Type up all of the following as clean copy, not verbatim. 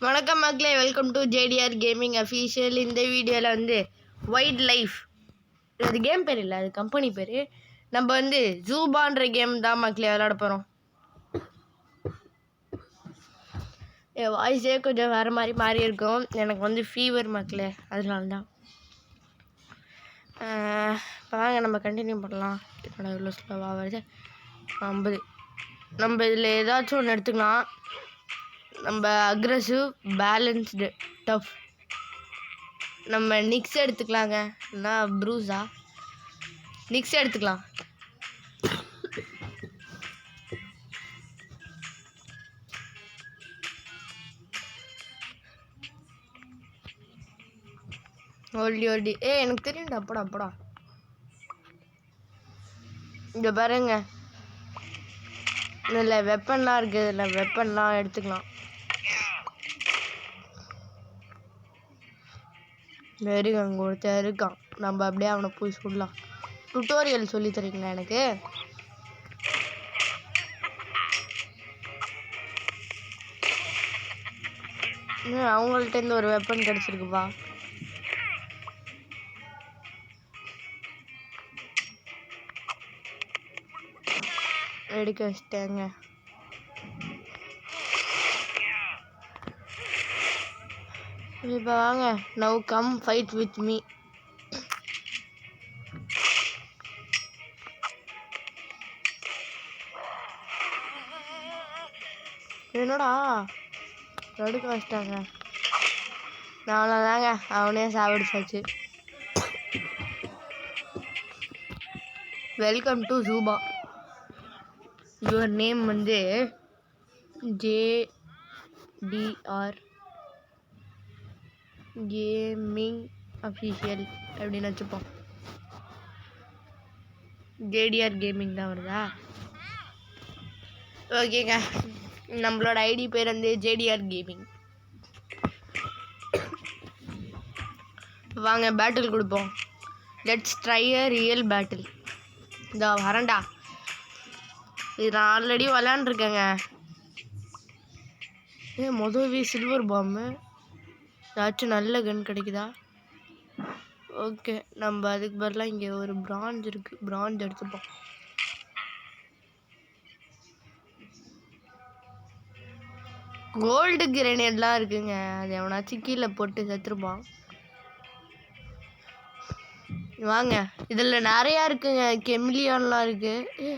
வணக்கம் மக்களே, welcome to JDR gaming official. இந்த வீடியோவில் வந்து வைல்ட் லைஃப், அது கேம் பேர் இல்லை, அது கம்பெனி பேர். நம்ம வந்து ஜூபான்ற கேம் தான் மக்களே விளையாட போகிறோம். என் வாய்ஸே கொஞ்சம் வேறு மாதிரி மாறி இருக்கும். எனக்கு வந்து ஃபீவர் மக்களே, அதனால தான். இப்போ வாங்க நம்ம கண்டினியூ பண்ணலாம். என்னோட இவ்வளோ ஸ்லோவாக வருது. 50. நம்ம இதில் ஏதாச்சும் ஒன்று எடுத்துக்கலாம். நம்ம அக்ரெசிவ், பேலன்ஸ்டு, டஃப். நம்ம நிக்ஸ் எடுத்துக்கலாங்க. இல்லைனா ப்ரூஸா, நிக்ஸ் எடுத்துக்கலாம். ஓல்டி எனக்கு தெரியும்டா. அப்படா இங்கே பாருங்க, இதில் வெப்பன்லாம் இருக்குது. இதில் வெப்பன்லாம் எடுத்துக்கலாம். வெறுங்க, அங்கே ஒருத்தர் இருக்கான். நம்ம அப்படியே அவனை போய் சொல்லலாம். டுட்டோரியல் சொல்லி தரீங்களா எனக்கு? அவங்கள்ட்டேருந்து ஒரு வெப்பன் கிடச்சிருக்குப்பா. எடுக்க வச்சிட்டேங்க. இப்போ வாங்க, now come fight with me. என்னடா எடுக்க வச்சிட்டாங்க. நான்தாங்க அவனே சாப்பிடுச்சாச்சு. வெல்கம் டு ஜூபா. யுவர் நேம் வந்து ஜேடிஆர் கேமிங் அஃபீஷியல் அப்படின்னு வச்சுப்போம். ஜேடிஆர் கேமிங் தான் வருதா? ஓகேங்க, நம்மளோட ஐடி பேர் வந்து ஜேடிஆர் கேமிங். வாங்க பேட்டில் கொடுப்போம். Let's try a real battle. இதோ வரேன்டா. இது நான் ஆல்ரெடி விளையாண்டுருக்கேங்க. மொதவே சில்வர் பாம்பு. ஏதாச்சும் நல்ல கன் கிடைக்குதா? ஓகே, நம்ம அதுக்கு பதிலாக இங்கே ஒரு பிரான்ஸ் இருக்குது. பிரான்ஸ் எடுத்துப்போம். கோல்டு கிரனேட்லாம் இருக்குங்க. அது எவனாச்சும் கீழே போட்டு செத்துருப்பான். வாங்க, இதில் நிறையா இருக்குங்க. கெமிலியான்லாம் இருக்குது.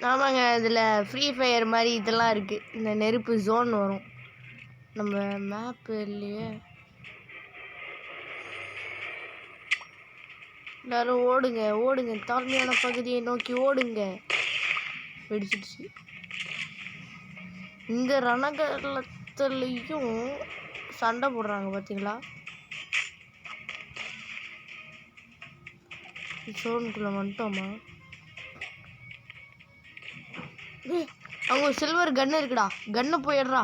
ஆமாங்க, இதில் ஃப்ரீ ஃபயர் மாதிரி இதெல்லாம் இருக்குது. இந்த நெருப்பு ஜோன் வரும். நம்ம மேப்பு இல்லையே. எல்லாரும் ஓடுங்க ஓடுங்க, தாழ்மையான பகுதியை நோக்கி ஓடுங்க. வெடிச்சிடுச்சு. இந்த ரணகலத்துலேயும் சண்டை போடுறாங்க பார்த்தீங்களா? ஜோனுக்குள்ளே வந்துட்டோமா? அவங்க சில்வர் கன்னு இருக்குடா. கன்னு போயிடுறா.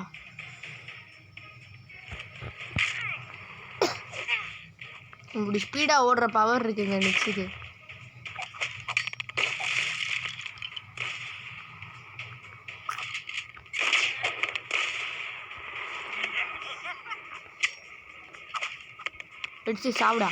இப்படி ஸ்பீடாக ஓடுற பவர் இருக்குங்க நிக்ஸுக்கு. வெடிச்சு சாப்பிடா.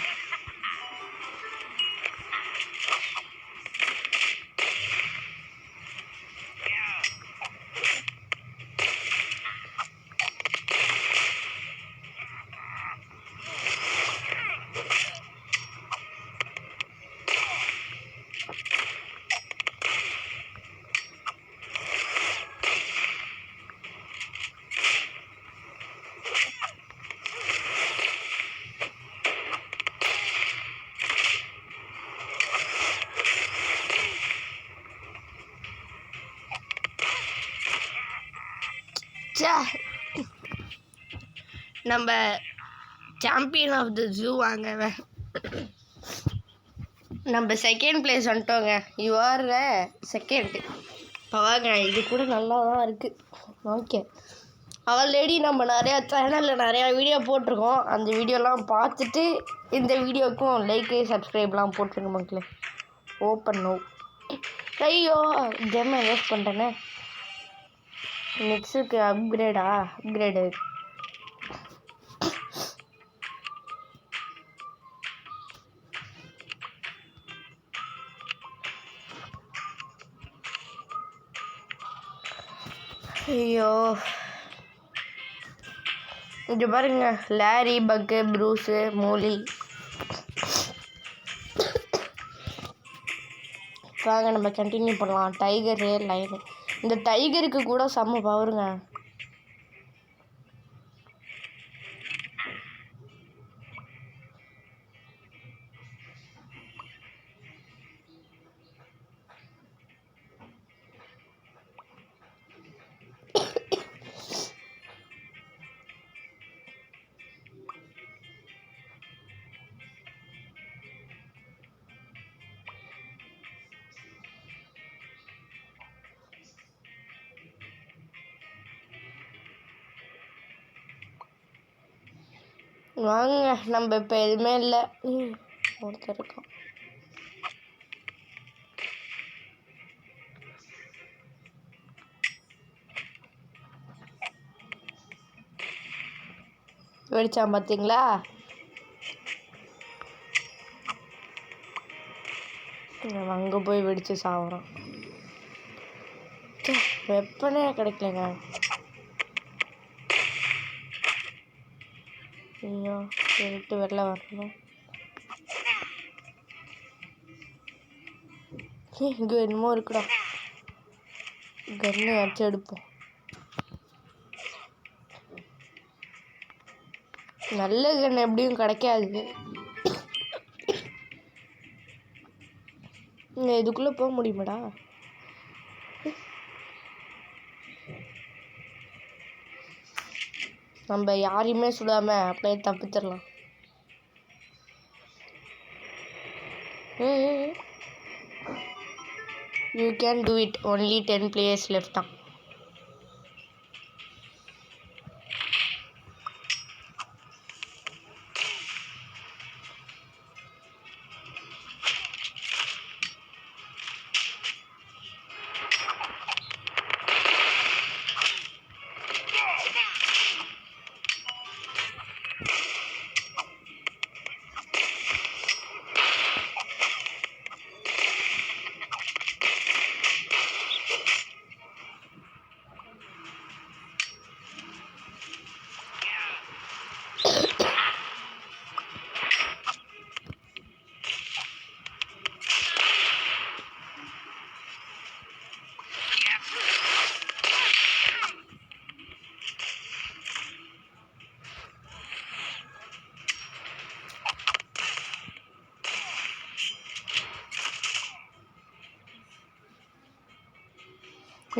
நம்ம சாம்பியன் ஆஃப் த ஜூ வாங்க. நம்ம செகண்ட் பிளேஸ் வந்துட்டோங்க. You are second. இப்போ வாங்க, இது கூட நல்லா தான் இருக்குது. ஓகே, ஆல்ரெடி நம்ம நிறையா சேனலில் நிறையா வீடியோ போட்டிருக்கோம். அந்த வீடியோலாம் பார்த்துட்டு இந்த வீடியோவுக்கும் லைக்கு சப்ஸ்கிரைப்லாம் போட்டிருங்க மக்களே. Open no. ஐயோ, ஜெம்மை வேஸ்ட் பண்ணிட்டேனே. நெக்ஸ்ட்டுக்கு அப்கிரேடு ஐயோ இங்கே பாருங்க, லாரி, பக்கு, ப்ரூஸு, மோலி. வாங்க நம்ம கண்டினியூ பண்ணலாம். Tiger, line. இந்த டைகருக்கு கூட செம்ம பவருங்க. வாங்க நம்ம இப்போ எதுவுமே இல்லை. ஒருத்தர் இருக்கான். வெடிச்சான் பார்த்தீங்களா? அங்கே போய் வெடிச்சு சாப்பிட்றான். வெப்பனே கிடைக்கலங்க. ஐயோ விட்டு வெளில வரணும். இங்கே என்னமோ இருக்குடா. கன்னு வச்சு எடுப்போம். நல்ல கன்று எப்படியும் கிடைக்காது. இங்கே இதுக்குள்ளே போக முடியுமாடா? நம்ம யாரையுமே சுடாம அப்படியே தப்பிச்சிடலாம். You can do it. Only 10 players left தான்.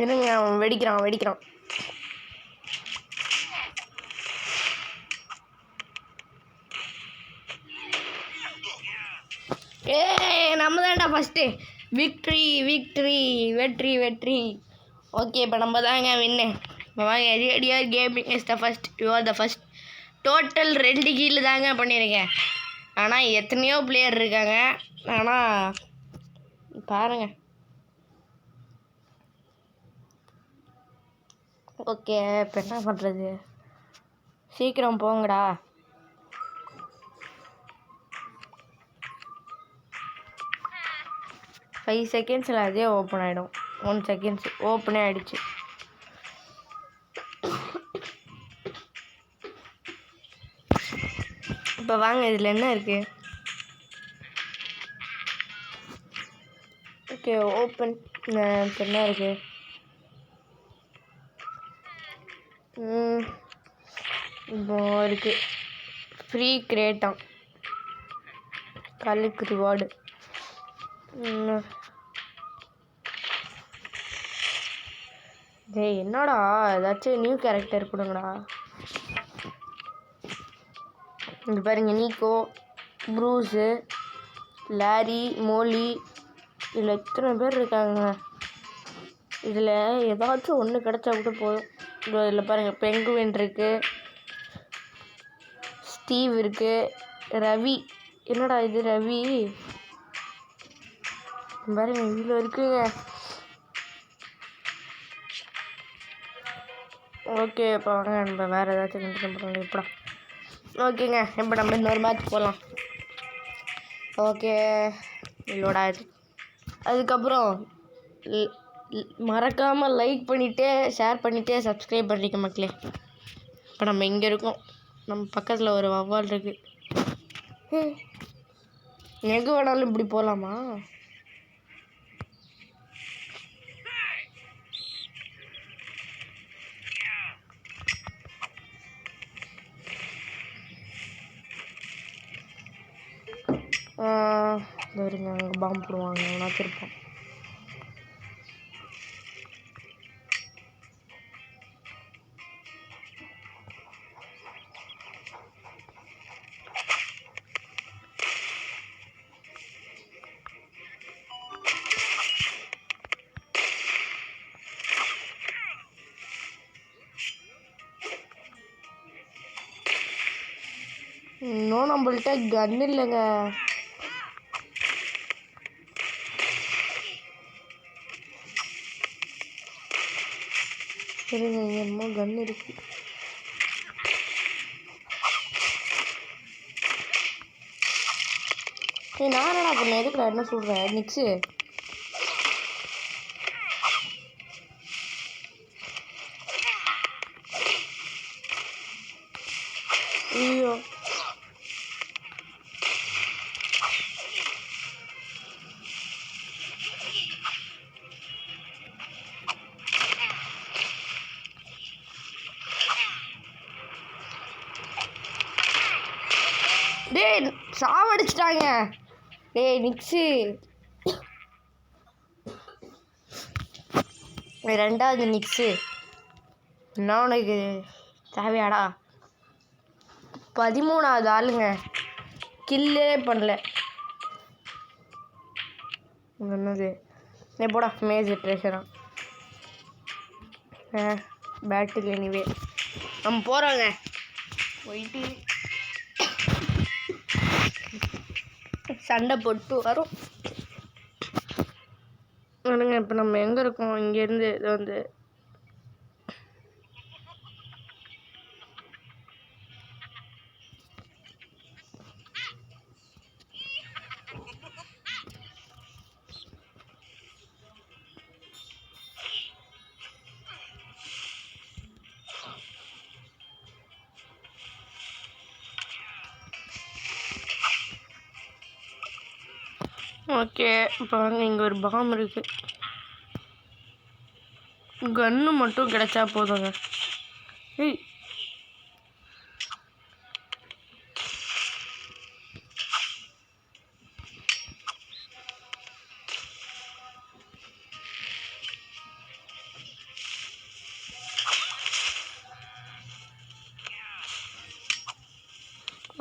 இருங்க, அவன் வெடிக்கிறான். நம்ம தான்டா ஃபஸ்ட்டு. வெற்றி. ஓகே, இப்போ நம்ம தாங்க வின்னு. இப்போ வாங்க, ரேடியர் gaming is the first. You are the first. Total 2 கீழ் தாங்க பண்ணியிருக்கேன். ஆனால் எத்தனையோ பிளேயர் இருக்காங்க. ஆனால் பாருங்க. ஓகே, இப்போ என்ன பண்ணுறது? சீக்கிரம் போங்கடா. ஃபைவ் செகண்ட்ஸில் அதே ஓப்பன் ஆகிடும். 1 செகண்ட்ஸ் ஓப்பனே ஆகிடுச்சு. இப்போ வாங்க, இதில் என்ன இருக்குது? Okay, open. இப்போ என்ன இருக்குது? இப்போ இருக்குது ஃப்ரீ கிரேட்டான், கல்லுக்கு ரிவார்டு. டேய் என்னடா, ஏதாச்சும் நியூ கேரக்டர் கொடுங்கடா. இங்கே பாருங்க, நீக்கோ, ப்ரூஸு, லாரி, மோலி. இதில் எத்தனை பேர் இருக்காங்க. இதில் ஏதாச்சும் ஒன்று கிடச்சா கூட போதும். இதில் பாருங்கள், பெங்குவின் இருக்குது, ஸ்டீவ் இருக்குது, ரவி. என்னடா இது ரவி? பாருங்க, இதில் இருக்குங்க. ஓகே இப்போ வாங்க நம்ம வேறு ஏதாச்சும் கண்டினியூ பண்ணலாம் இப்போடா. ஓகேங்க இப்போ நம்ம இன்னொரு மேட்ச் போகலாம். ஓகே லோட் ஆயிடுச்சு. அதுக்கப்புறம் மறக்காமல் லைக் பண்ணிவிட்டு ஷேர் பண்ணிவிட்டு சப்ஸ்கிரைப் பண்ணிக்க மக்களே. இப்போ நம்ம இங்கே இருக்கோம். நம்ம பக்கத்தில் ஒரு வவ்வால் இருக்குது. எங்கே வேணாலும் இப்படி போகலாமா? இருங்க அங்கே பாம்பு போடுவாங்க நான் திருப்போம். இன்னும் நம்மள்கிட்ட கன் இல்லைங்க. சரிங்க என்னமோ கன் இருக்கு. நான் என்னடா பண்ணேன்? எதுக்குடா என்ன சொல்கிறேன் நிக்ஸு? ஐயோ டேய் சாவடிச்சிட்டாங்க. டேய் நிக்ஸு ரெண்டாவது நிக்ஸு என்ன உனக்கு தேவையாடா? 13வது ஆளுங்க கில்லே பண்ணல. என்னது போடா மேஜர் ட்ரெஷரா பேட்டில் எனிவே நம்ம போகிறோங்க. போயிட்டு சண்டை போட்டு வரும். இல்லைங்க இப்போ நம்ம எங்கே இருக்கோம்? இங்கேருந்து இது வந்து ஓகே இப்போ வாங்க இங்கே ஒரு பாம் இருக்குது. கன்று மட்டும் கிடைச்சா போதுங்க. ஏய்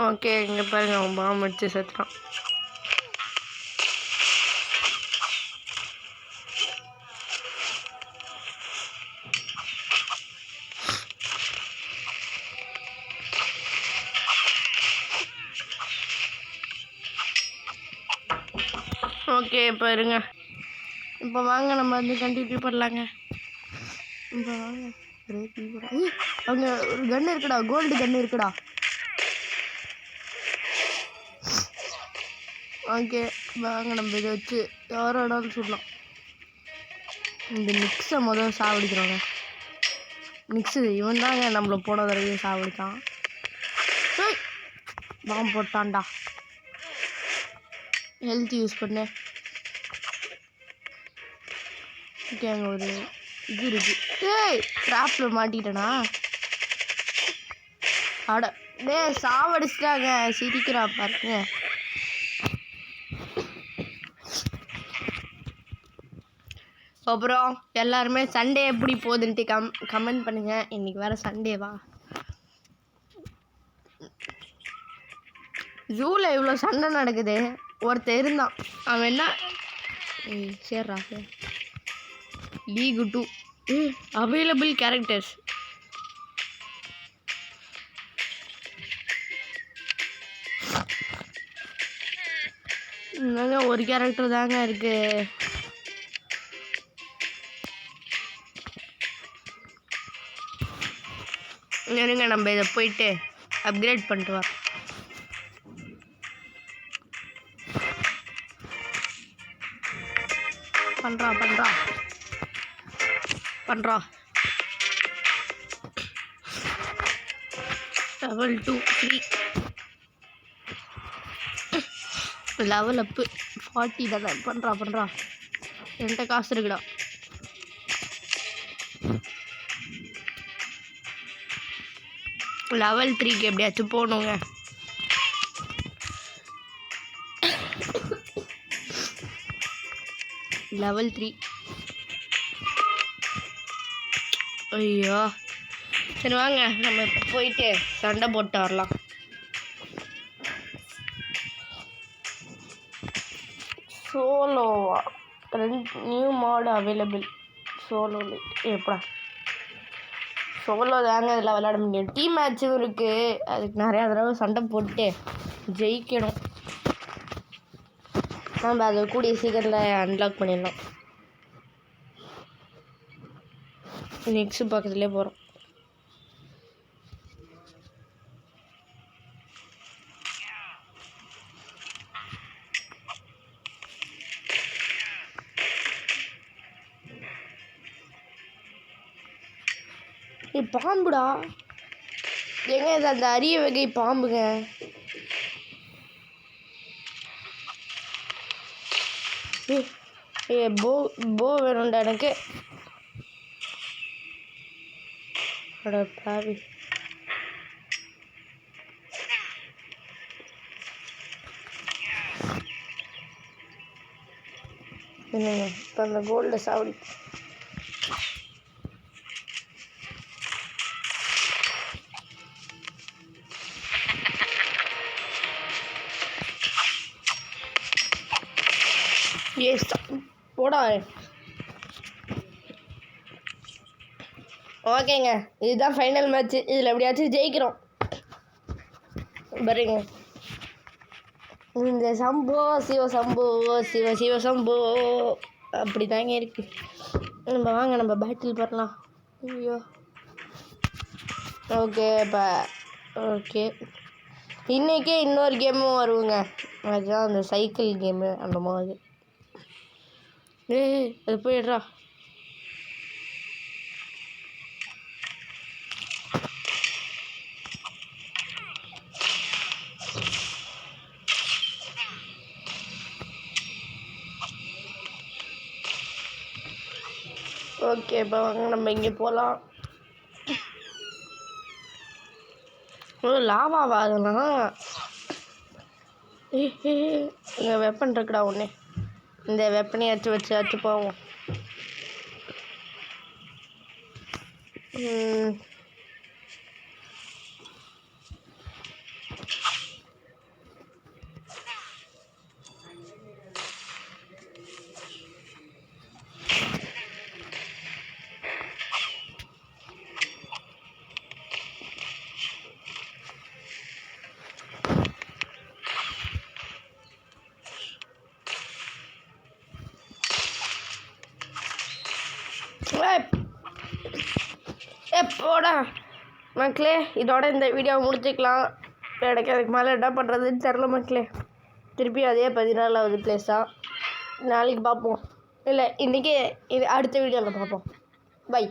ஓகே இங்கே பாருங்க அவன் பாம் அடிச்சு செத்துட்டான். ஓகே இப்போ இருங்க. இப்போ வாங்க நம்ம வந்து கண்டினியூ பண்ணலாங்க. இப்போ வாங்க அங்கே ஒரு கன்று இருக்குடா. கோல்டு கன்று இருக்குடா. ஓகே வாங்க நம்ம இதை வச்சு யாரோடாலும் சொல்லலாம். இந்த மிக்ஸை முதல் சாவடிக்கிறோங்க. மிக்ஸு இவன் தாங்க நம்மளை போன தடவையே சாவடித்தான். பாம்பு போட்டான்டா. ஹெல்த் யூஸ் பண்ணு. ஓகே அங்கே ஒரு இது இருக்கு. ஏய் ட்ராப்பில் மாட்டிக்கிட்டேனா? அட டே சாவடிச்சிட்டாங்க. சிரிக்கிறா பாருங்க. அப்புறம் எல்லாருமே சண்டே எப்படி போகுதுன்ட்டு கமெண்ட் பண்ணுங்க. இன்னைக்கு வேறு சண்டேவா? ஜூவில் இவ்வளோ சண்டை நடக்குது. ஒருத்தர் இருந்தான் அவன் என்ன சேர்றா லீக் 2 அவைலபிள் கேரக்டர்ஸ். இன்னுங்க ஒரு கேரக்டர் தாங்க இருக்கு. இருங்க நம்ம இதை போயிட்டு அப்கிரேட் பண்ணிட்டு வா. பண்ணுறா லெவல் 2 ஃப்ரீ லெவல் அப்பு 40 தானே. பண்ணுறா என்கிட்ட காசு இருக்குடா. லெவல் 3க்கு எப்படியாச்சும் போகணுங்க. லெவல் 3 ஐயோ சரி வாங்க நம்ம இப்போ போயிட்டு சண்டை போட்டு வரலாம். சோலோவா? 2 நியூ மாடு அவைலபிள். சோலோ எப்படா சோலோ தாங்க இதில் விளையாட முடியும். டீம் மேட்சும் இருக்குது. அதுக்கு நிறையா தடவை சண்டை போட்டு ஜெயிக்கணும். நம்ம அதை கூடிய சீக்கிரத்தில் அன்லாக் பண்ணிடலாம். நெக்ஸ்ட் பக்கத்துலேயே போகிறோம். பாம்புடா எங்க இது? அந்த அரிய வகை பாம்புங்க. போ வேணும்டா எனக்கு. பாவி என்னங்க இப்போ அந்த கோல்டு சாவடி. போடா. ஓகேங்க இதுதான் ஃபைனல் மேட்ச்சு. இதில் எப்படியாச்சும் ஜெயிக்கிறோம் பாருங்க. இந்த சம்போ சிவ சம்போ அப்படி தாங்க இருக்கு. நம்ம வாங்க நம்ம பேட்டில் பண்ணலாம். ஐயோ ஓகே இப்போ ஓகே இன்றைக்கே இன்னொரு கேமும் வருவோங்க. அதுதான் அந்த சைக்கிள் கேமு அந்த மாதிரி. அது போயிடுறா. ஓகே இப்போ வாங்க நம்ம இங்கே போகலாம். லாவாவா அதெல்லாம்? இங்கே வெப்பன் இருக்குடா ஒன்று. இந்த வெப்பனையாச்சும் வச்சு போவோம். போடா மக்களே. இதோட இந்த வீடியோவை முடிச்சுக்கலாம். எனக்கு அதுக்கு மேலே என்ன பண்ணுறதுன்னு தெரில மக்களே. திருப்பி அதே 14வது பிளேஸ் தான். நாளைக்கு பார்ப்போம். இல்லை இன்றைக்கி அடுத்த வீடியோவில் பார்ப்போம். பை.